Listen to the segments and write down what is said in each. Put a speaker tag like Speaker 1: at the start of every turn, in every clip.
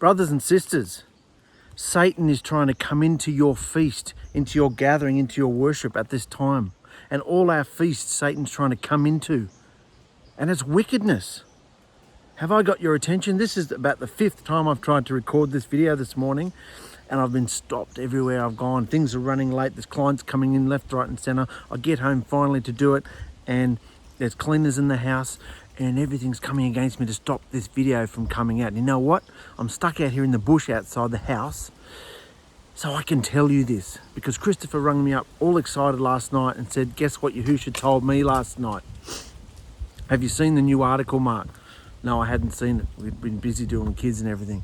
Speaker 1: Brothers and sisters, Satan is trying to come into your feast, into your gathering, into your worship at this time. And all our feasts Satan's trying to come into. And it's wickedness. Have I got your attention? This is about the 5th time I've tried to record this video this morning, and I've been stopped everywhere I've gone. Things are running late. There's clients coming in left, right and centre. I get home finally to do it, and there's cleaners in the house, and everything's coming against me to stop this video from coming out. And you know what? I'm stuck out here in the bush outside the house, so I can tell you this, because Christopher rang me up all excited last night and said, guess what Yahusha told me last night? Have you seen the new article, Mark? No, I hadn't seen it. We'd been busy doing kids and everything.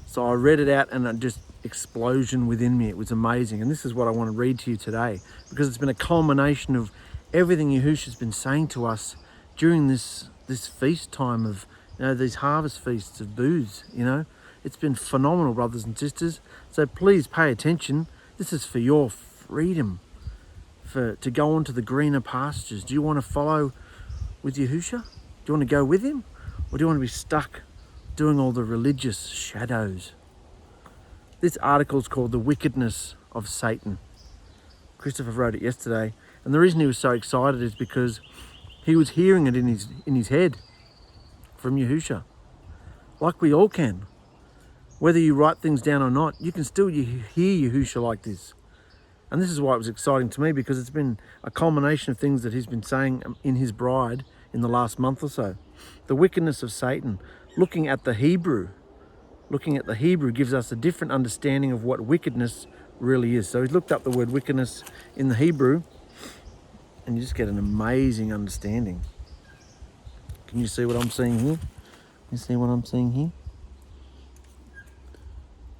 Speaker 1: So I read it out, and it just explosion within me. It was amazing. And this is what I want to read to you today, because it's been a culmination of everything Yahusha's been saying to us during this feast time of, these harvest feasts of booze, It's been phenomenal, brothers and sisters. So please pay attention. This is for your freedom, to go on to the greener pastures. Do you want to follow with Yahusha? Do you want to go with him? Or do you want to be stuck doing all the religious shadows? This article is called The Wickedness of Satan. Christopher wrote it yesterday. And the reason he was so excited is because he was hearing it in his head from Yahusha. Like we all can. Whether you write things down or not, you can still hear Yahusha like this. And this is why it was exciting to me, because it's been a culmination of things that he's been saying in his bride in the last month or so. The wickedness of Satan. Looking at the Hebrew gives us a different understanding of what wickedness really is. So he's looked up the word wickedness in the Hebrew, and you just get an amazing understanding. Can you see what I'm seeing here? You see what I'm seeing here?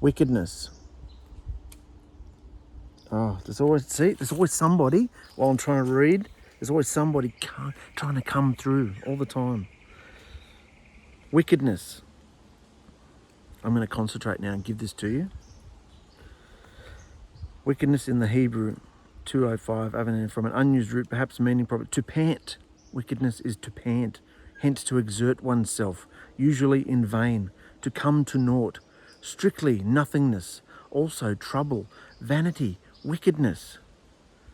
Speaker 1: Wickedness. Oh, there's always somebody, while I'm trying to read, there's always somebody trying to come through all the time. Wickedness. I'm going to concentrate now and give this to you. Wickedness in the Hebrew, 205, aven, from an unused root, perhaps meaning probably to pant. Wickedness is to pant, hence to exert oneself, usually in vain, to come to naught. Strictly nothingness, also trouble, vanity, wickedness.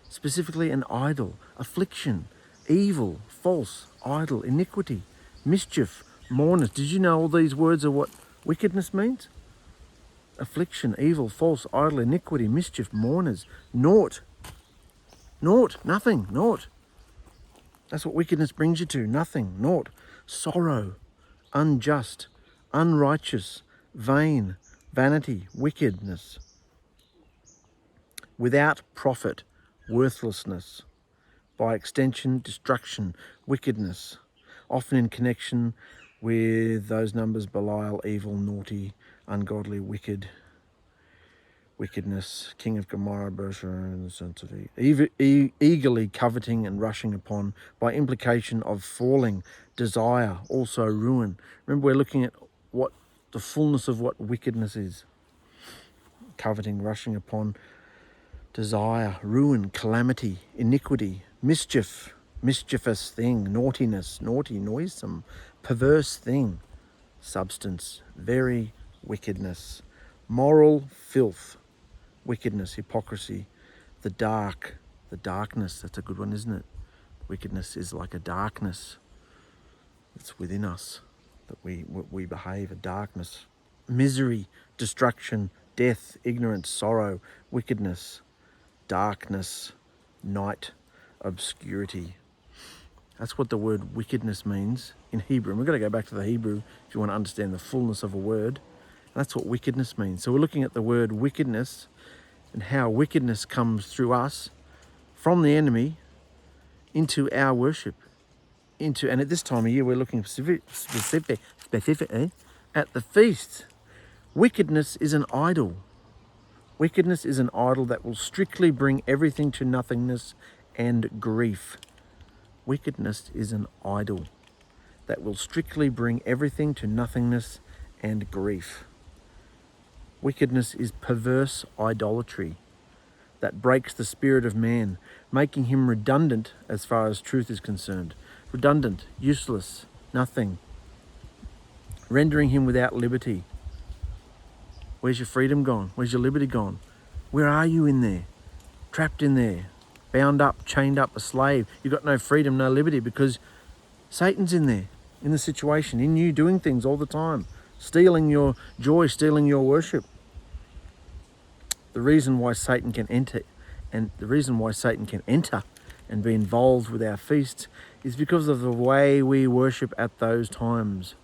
Speaker 1: Specifically an idol, affliction, evil, false, idol, iniquity, mischief, mourners. Did you know all these words are what wickedness means? Affliction, evil, false, idol, iniquity, mischief, mourners, naught. Naught, nothing, naught. That's what wickedness brings you to, nothing, naught. Sorrow, unjust, unrighteous, vain, vanity, wickedness. Without profit, worthlessness. By extension, destruction, wickedness. Often in connection with those numbers: Belial, evil, naughty, ungodly, wicked, wickedness, king of Gomorrah, Birsha, in the sense of eagerly coveting and rushing upon, by implication of falling, desire, also ruin. Remember, we're looking at what the fullness of what wickedness is. Coveting, rushing upon, desire, ruin, calamity, iniquity, mischief, mischievous thing, naughtiness, naughty, noisome, perverse thing, substance, very wickedness, moral filth, wickedness, hypocrisy, the darkness, that's a good one, isn't it? Wickedness is like a darkness. It's within us that we behave, a darkness. Misery, destruction, death, ignorance, sorrow, wickedness, darkness, night, obscurity. That's what the word wickedness means in Hebrew. And we're going to go back to the Hebrew if you want to understand the fullness of a word. And that's what wickedness means. So we're looking at the word wickedness and how wickedness comes through us from the enemy into our worship. And at this time of year, we're looking specifically at the feast. Wickedness is an idol. Wickedness is an idol that will strictly bring everything to nothingness and grief. Wickedness is an idol that will strictly bring everything to nothingness and grief. Wickedness is perverse idolatry that breaks the spirit of man, making him redundant as far as truth is concerned. Redundant, useless, nothing, rendering him without liberty. Where's your freedom gone? Where's your liberty gone? Where are you in there? Trapped in there, bound up, chained up, a slave. You've got no freedom, no liberty, because Satan's in there, in the situation, in you, doing things all the time, stealing your joy, stealing your worship. The reason why Satan can enter, and be involved with our feasts is because of the way we worship at those times.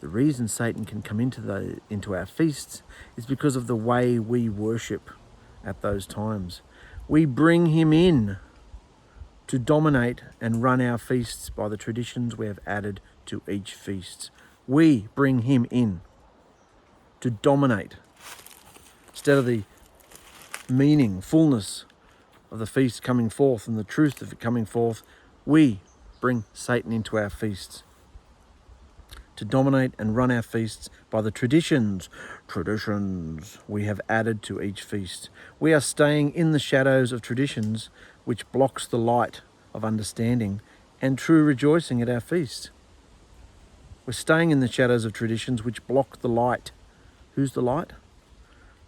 Speaker 1: The reason Satan can come into our feasts is because of the way we worship at those times. We bring him in to dominate and run our feasts by the traditions we have added to each feast. We bring him in to dominate. Instead of the meaning, fullness of the feast coming forth and the truth of it coming forth, we bring Satan into our feasts to dominate and run our feasts by the traditions we have added to each feast. We are staying in the shadows of traditions which blocks the light of understanding and true rejoicing at our feast. We're staying in the shadows of traditions which block the light. Who's the light?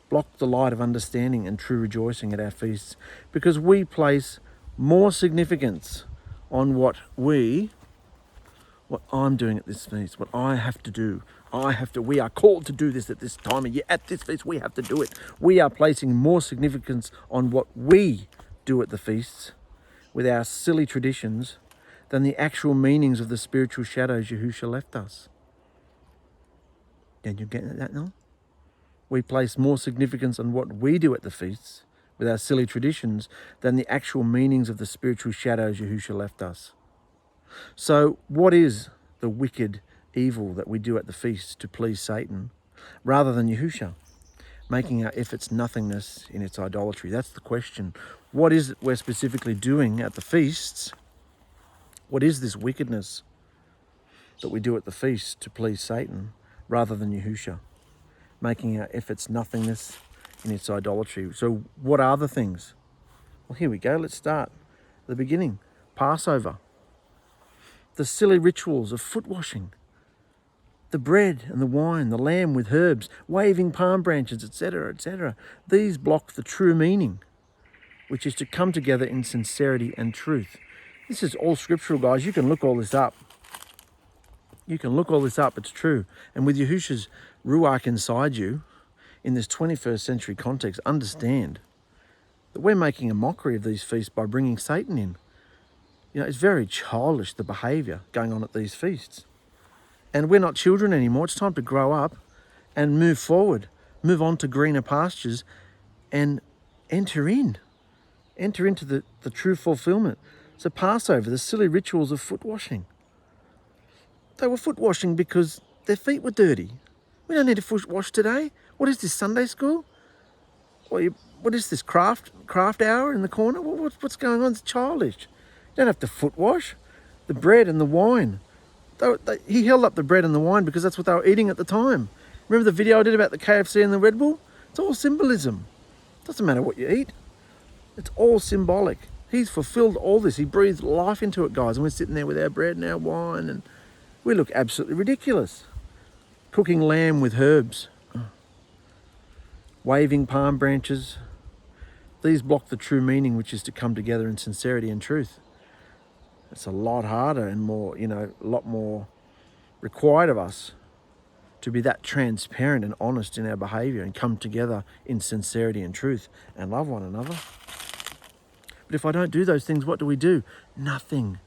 Speaker 1: Block the light of understanding and true rejoicing at our feasts, because we place more significance on what I'm doing at this feast, what I have to do. We are called to do this at this time of year. At this feast, we have to do it. We are placing more significance on what we do at the feasts with our silly traditions than the actual meanings of the spiritual shadows Yahusha left us. Can you get that now? We place more significance on what we do at the feasts with our silly traditions than the actual meanings of the spiritual shadows Yahusha left us. So what is the wicked evil that we do at the feast to please Satan rather than Yahusha? Making our efforts nothingness in its idolatry. That's the question. What is it we're specifically doing at the feasts? What is this wickedness that we do at the feast to please Satan rather than Yahusha? Making our efforts nothingness in its idolatry. So what are the things? Well, here we go. Let's start at the beginning. Passover. The silly rituals of foot washing, the bread and the wine, the lamb with herbs, waving palm branches, etc., etc. These block the true meaning, which is to come together in sincerity and truth. This is all scriptural, guys. You can look all this up. It's true. And with Yahusha's Ruach inside you, in this 21st century context, understand that we're making a mockery of these feasts by bringing Satan in. You know, it's very childish, the behaviour going on at these feasts. And we're not children anymore. It's time to grow up and move forward, move on to greener pastures and enter into the true fulfillment. So Passover, the silly rituals of foot washing. They were foot washing because their feet were dirty. We don't need to foot wash today. What is this, Sunday school? What is this, craft hour in the corner? What's going on? It's childish. You don't have to foot wash. The bread and the wine. He held up the bread and the wine because that's what they were eating at the time. Remember the video I did about the KFC and the Red Bull? It's all symbolism. It doesn't matter what you eat. It's all symbolic. He's fulfilled all this. He breathed life into it, guys. And we're sitting there with our bread and our wine and we look absolutely ridiculous. Cooking lamb with herbs. Waving palm branches. These block the true meaning, which is to come together in sincerity and truth. It's a lot harder and more, a lot more required of us to be that transparent and honest in our behaviour and come together in sincerity and truth and love one another. But if I don't do those things, what do? Nothing.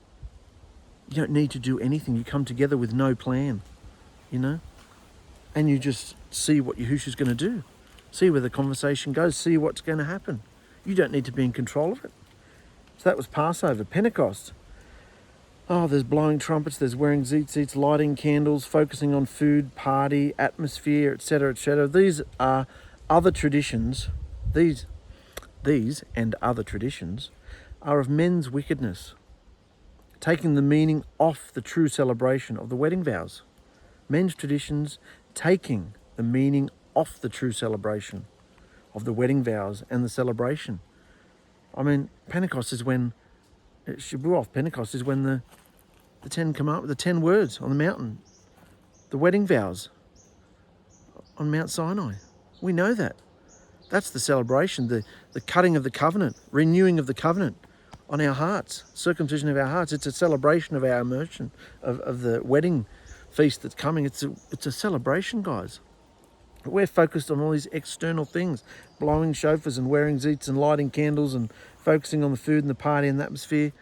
Speaker 1: You don't need to do anything. You come together with no plan, and you just see what Yahusha's going to do. See where the conversation goes. See what's going to happen. You don't need to be in control of it. So that was Passover. Pentecost. Oh, there's blowing trumpets, there's wearing tzitzits, lighting candles, focusing on food, party, atmosphere, etc., etc. These are other traditions. These and other traditions are of men's wickedness, taking the meaning off the true celebration of the wedding vows. Men's traditions taking the meaning off the true celebration of the wedding vows and the celebration. I mean, Pentecost is when Pentecost is when the 10 come up with the 10 words on the mountain, the wedding vows on Mount Sinai. We know that. That's the celebration, the cutting of the covenant, renewing of the covenant on our hearts, circumcision of our hearts. It's a celebration of our immersion, of the wedding feast that's coming. It's a celebration, guys. We're focused on all these external things, blowing shofars and wearing zeets and lighting candles and focusing on the food and the party and the atmosphere.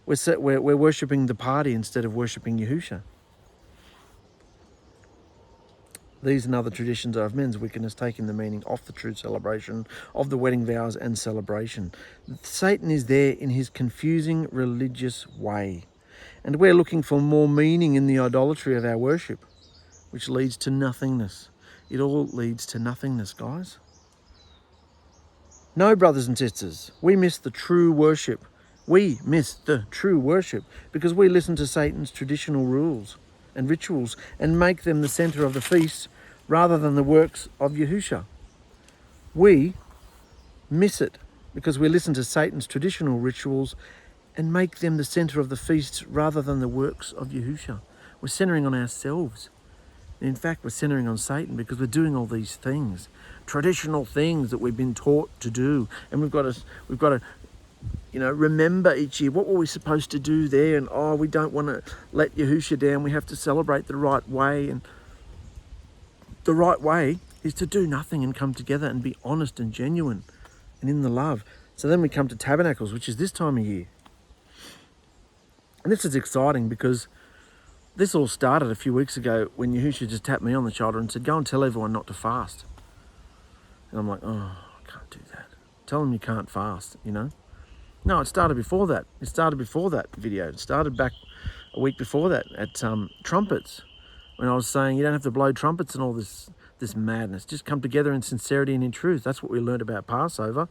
Speaker 1: We're worshipping the party instead of worshipping Yahusha. These and other traditions are of men's wickedness, taking the meaning off the true celebration of the wedding vows and celebration. Satan is there in his confusing religious way. And we're looking for more meaning in the idolatry of our worship, which leads to nothingness. It all leads to nothingness, guys. No, brothers and sisters, we miss the true worship. We miss the true worship because we listen to Satan's traditional rules and rituals and make them the centre of the feast rather than the works of Yahusha. We miss it because we listen to Satan's traditional rituals and make them the centre of the feast rather than the works of Yahusha. We're centering on ourselves. In fact, we're centering on Satan because we're doing all these things, traditional things that we've been taught to do, and we've got to remember each year what were we supposed to do there, and we don't want to let Yahusha down. We have to celebrate the right way, and the right way is to do nothing and come together and be honest and genuine and in the love. So then we come to Tabernacles, which is this time of year, and this is exciting because this all started a few weeks ago when Yahusha just tapped me on the shoulder and said, go and tell everyone not to fast. And I'm like, I can't do that. Tell them you can't fast, No, it started before that. It started before that video. It started back a week before that at trumpets, when I was saying you don't have to blow trumpets and all this madness. Just come together in sincerity and in truth. That's what we learned about Passover.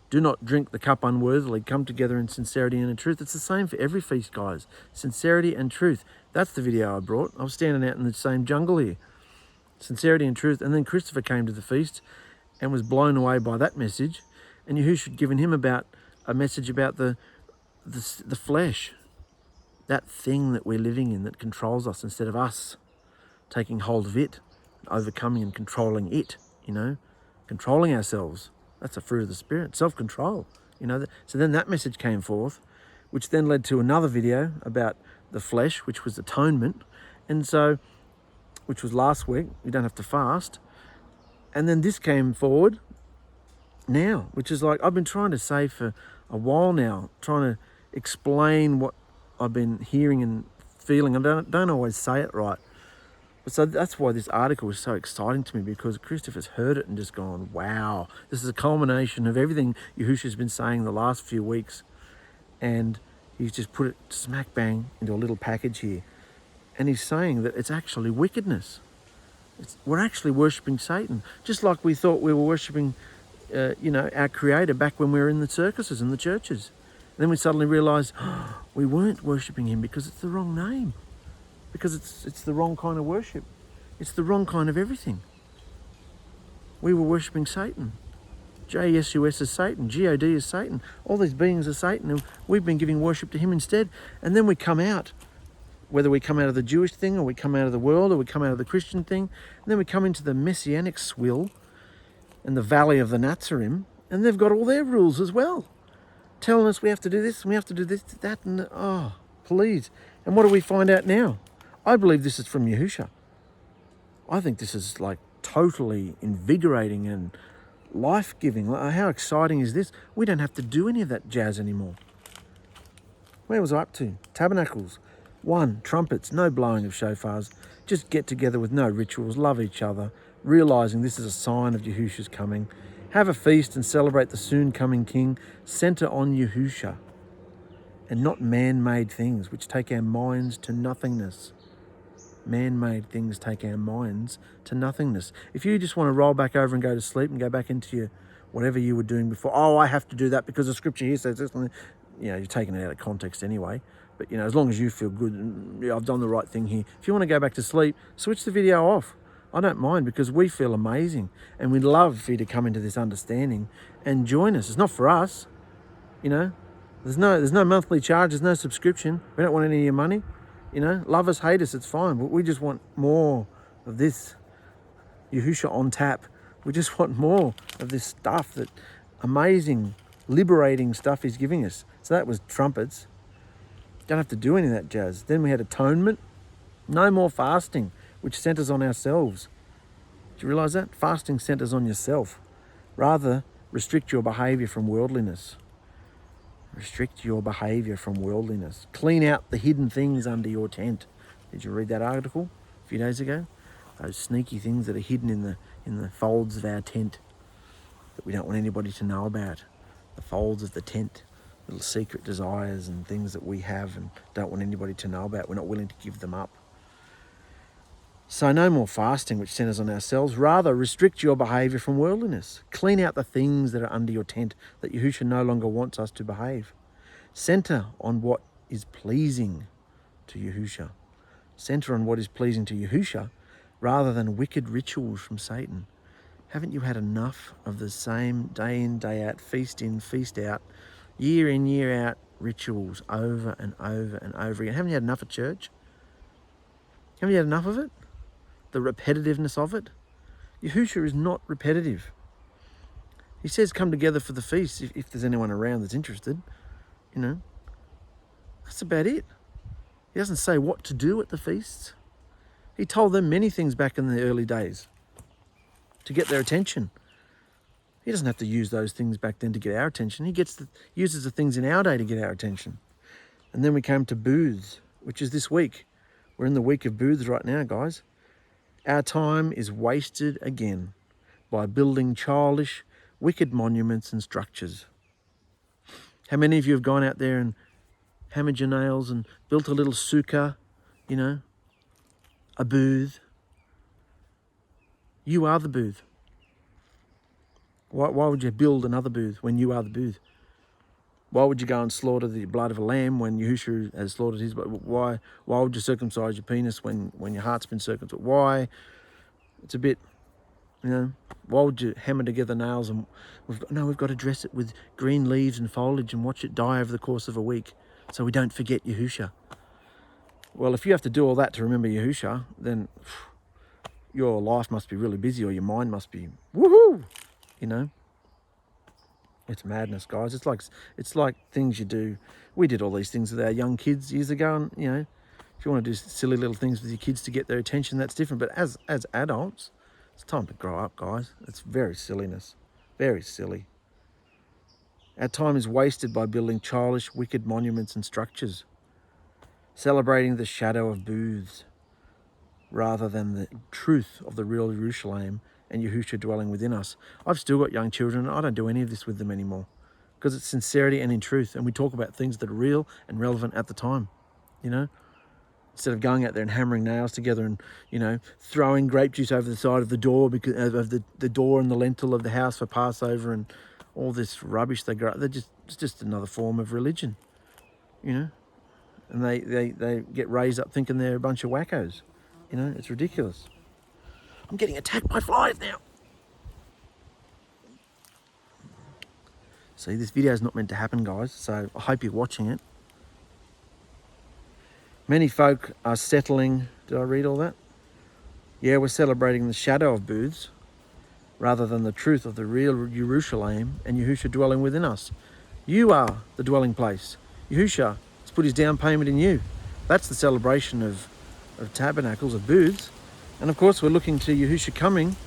Speaker 1: Do not drink the cup unworthily. Come together in sincerity and in truth. It's the same for every feast, guys. Sincerity and truth. That's the video I brought. I was standing out in the same jungle here. Sincerity and truth. And then Christopher came to the feast and was blown away by that message. And Yahushua had given him a message about the flesh. That thing that we're living in that controls us instead of us taking hold of it, overcoming and controlling it, controlling ourselves. That's a fruit of the Spirit, self-control, So then that message came forth, which then led to another video about the flesh, which was atonement. And so, which was last week, you don't have to fast. And then this came forward now, which is like I've been trying to say for a while now, trying to explain what I've been hearing and feeling. I don't always say it right. But so that's why this article is so exciting to me, because Christopher's heard it and just gone, wow, this is a culmination of everything Yahusha's been saying the last few weeks. And he's just put it smack bang into a little package here. And he's saying that it's actually wickedness. We're actually worshipping Satan, just like we thought we were worshipping, our Creator back when we were in the circuses and the churches. And then we suddenly realised we weren't worshipping him because it's the wrong name. Because it's the wrong kind of worship. It's the wrong kind of everything. We were worshipping Satan. J-S-U-S is Satan. G-O-D is Satan. All these beings are Satan, and we've been giving worship to him instead. And then we come out, whether we come out of the Jewish thing or we come out of the world or we come out of the Christian thing, and then we come into the Messianic swill and the valley of the Nazarene, and they've got all their rules as well, telling us we have to do this and we have to do this, that, and please. And what do we find out now? I believe this is from Yahusha. I think this is like totally invigorating and life-giving. How exciting is this? We don't have to do any of that jazz anymore. Where was I up to? Tabernacles. 1, trumpets, no blowing of shofars. Just get together with no rituals, love each other, realising this is a sign of Yahusha's coming. Have a feast and celebrate the soon-coming King. Centre on Yahusha and not man-made things which take our minds to nothingness. Man-made things take our minds to nothingness. If you just want to roll back over and go to sleep and go back into your whatever you were doing before, I have to do that because the scripture here says this, you're taking it out of context anyway. But, as long as you feel good, I've done the right thing here. If you want to go back to sleep, switch the video off. I don't mind, because we feel amazing and we'd love for you to come into this understanding and join us. It's not for us, There's no monthly charge. There's no subscription. We don't want any of your money. Love us, hate us, it's fine. But we just want more of this Yahusha on tap We just want more of this stuff, that amazing, liberating stuff he's giving us. So that was trumpets. Don't have to do any of that jazz. Then we had atonement. No more fasting, which centers on ourselves. Do you realise that? Fasting centers on yourself. Rather, restrict your behaviour from worldliness. Restrict your behaviour from worldliness. Clean out the hidden things under your tent. Did you read that article a few days ago? Those sneaky things that are hidden in the folds of our tent that we don't want anybody to know about. The folds of the tent. Little secret desires and things that we have and don't want anybody to know about. We're not willing to give them up. So no more fasting, which centers on ourselves. Rather, restrict your behaviour from worldliness. Clean out the things that are under your tent that Yahusha no longer wants us to behave. Center on what is pleasing to Yahusha. Center on what is pleasing to Yahusha rather than wicked rituals from Satan. Haven't you had enough of the same day in, day out, feast in, feast out, year in, year out rituals over and over and over again? Haven't you had enough of church? Haven't you had enough of it? The repetitiveness of it? Yahusha is not repetitive. He says come together for the feast if there's anyone around that's interested. You know, that's about it. He doesn't say what to do at the feasts. He told them many things back in the early days to get their attention. He doesn't have to use those things back then to get our attention. He uses the things in our day to get our attention. And then we came to booths, which is this week. We're in the week of booths right now, guys. Our time is wasted again by building childish, wicked monuments and structures. How many of you have gone out there and hammered your nails and built a little sukkah, you know, a booth? You are the booth. Why would you build another booth when you are the booth? Why would you go and slaughter the blood of a lamb when Yahusha has slaughtered his blood? Why would you circumcise your penis when your heart's been circumcised? Why? It's a bit, you know, why would you hammer together nails and we've got to dress it with green leaves and foliage and watch it die over the course of a week so we don't forget Yahusha? Well, if you have to do all that to remember Yahusha, then your life must be really busy or your mind must be woohoo, you know. It's madness, guys. It's like things you do. We did all these things with our young kids years ago, and you know, if you want to do silly little things with your kids to get their attention, that's different. But as adults, it's time to grow up, guys. It's very silliness, very silly. Our time is wasted by building childish, wicked monuments and structures, celebrating the shadow of booths, rather than the truth of the real Jerusalem and Yahusha dwelling within us. I've still got young children and I don't do any of this with them anymore because it's sincerity and in truth, and we talk about things that are real and relevant at the time, you know, instead of going out there and hammering nails together and, you know, throwing grape juice over the side of the door because of the door and the lintel of the house for Passover and all this rubbish they grow. It's just another form of religion, you know, and they get raised up thinking they're a bunch of wackos. You know, it's ridiculous. I'm getting attacked by flies now. See, this video is not meant to happen, guys, so I hope you're watching it. Many folk are settling. Did I read all that? Yeah, we're celebrating the shadow of booths rather than the truth of the real Jerusalem and Yahusha dwelling within us. You are the dwelling place. Yahusha has put his down payment in you. That's the celebration of tabernacles, of booths. And of course, we're looking to Yahusha coming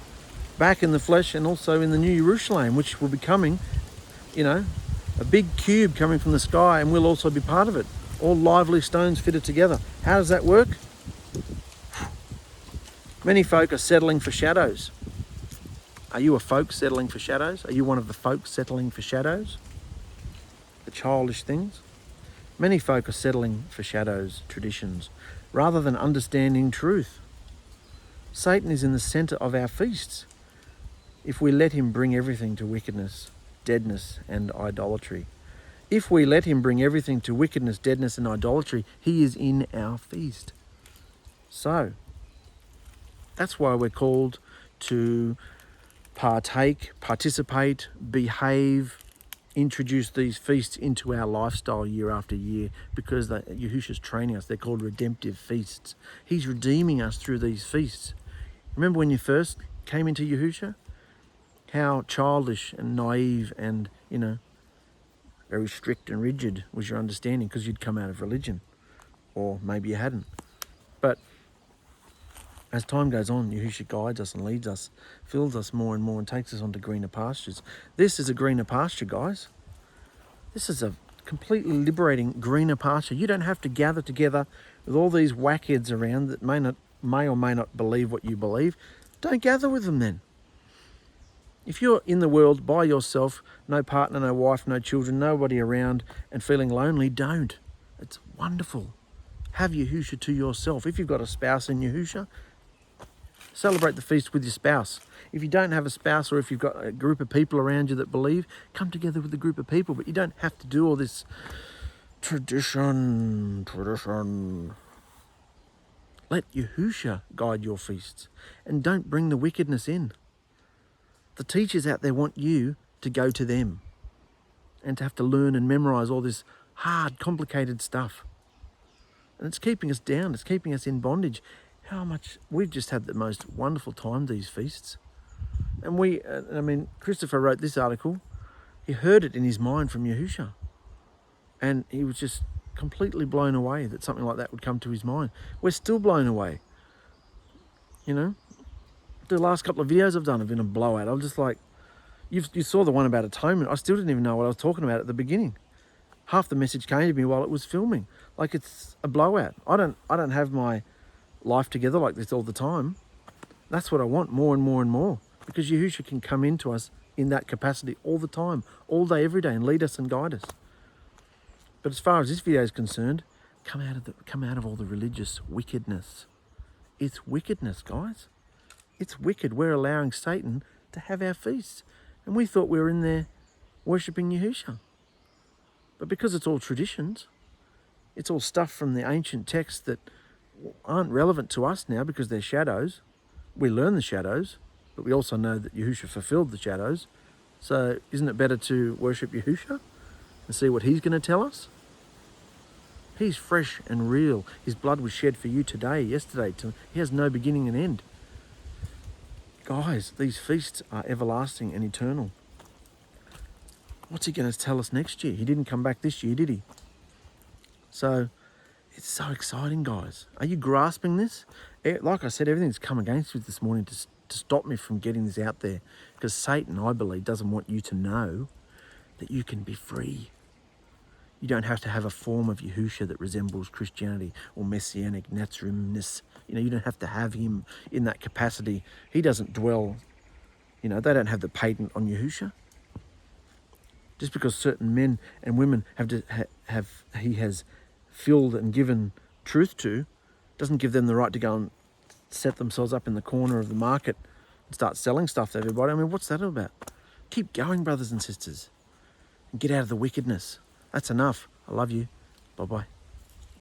Speaker 1: back in the flesh and also in the new Jerusalem, which will be coming, you know, a big cube coming from the sky, and we'll also be part of it. All lively stones fitted together. How does that work? Many folk are settling for shadows. Are you a folk settling for shadows? Are you one of the folk settling for shadows? The childish things? Many folk are settling for shadows, traditions, rather than understanding truth. Satan is in the center of our feasts. If we let him bring everything to wickedness, deadness, and idolatry. If we let him bring everything to wickedness, deadness, and idolatry, he is in our feast. So, that's why we're called to partake, participate, behave, introduce these feasts into our lifestyle year after year, because Yahusha's training us. They're called redemptive feasts. He's redeeming us through these feasts. Remember when you first came into Yahusha? How childish and naive and, you know, very strict and rigid was your understanding because you'd come out of religion. Or maybe you hadn't. But as time goes on, Yahusha guides us and leads us, fills us more and more and takes us onto greener pastures. This is a greener pasture, guys. This is a completely liberating greener pasture. You don't have to gather together with all these whackheads around that may or may not believe what you believe. Don't gather with them then. If you're in the world by yourself, no partner, no wife, no children, nobody around, and feeling lonely, don't. It's wonderful. Have Yahusha to yourself. If you've got a spouse in Yahusha, celebrate the feast with your spouse. If you don't have a spouse, or if you've got a group of people around you that believe, come together with a group of people. But you don't have to do all this tradition. Let Yahusha guide your feasts, and don't bring the wickedness in. The teachers out there want you to go to them and to have to learn and memorize all this hard, complicated stuff. And it's keeping us down. It's keeping us in bondage. We've just had the most wonderful time, these feasts. And Christopher wrote this article. He heard it in his mind from Yahusha. And he was just completely blown away that something like that would come to his mind. We're still blown away. You know? The last couple of videos I've done have been a blowout. I'm just like, you saw the one about atonement. I still didn't even know what I was talking about at the beginning. Half the message came to me while it was filming. Like, it's a blowout. I don't have my life together like this all the time. That's what I want, more and more and more. Because Yahusha can come into us in that capacity all the time, all day, every day, and lead us and guide us. But as far as this video is concerned, come out of all the religious wickedness. It's wickedness, guys. It's wicked. We're allowing Satan to have our feasts. And we thought we were in there worshipping Yahusha. But because it's all traditions, it's all stuff from the ancient texts that aren't relevant to us now because they're shadows. We learn the shadows, but we also know that Yahusha fulfilled the shadows. So isn't it better to worship Yahusha and see what he's going to tell us? He's fresh and real. His blood was shed for you today, yesterday. He has no beginning and end. Guys, these feasts are everlasting and eternal. What's he going to tell us next year? He didn't come back this year, did he? So it's so exciting, guys. Are you grasping this? Like I said, everything's come against me this morning to stop me from getting this out there. Because Satan, I believe, doesn't want you to know that you can be free. You don't have to have a form of Yahusha that resembles Christianity or messianic Nazarene-ness. You don't have to have him in that capacity. He doesn't dwell, they don't have the patent on Yahusha. Just because certain men and women he has filled and given truth to, doesn't give them the right to go and set themselves up in the corner of the market and start selling stuff to everybody. What's that all about? Keep going, brothers and sisters, and get out of the wickedness. That's enough. I love you. Bye-bye.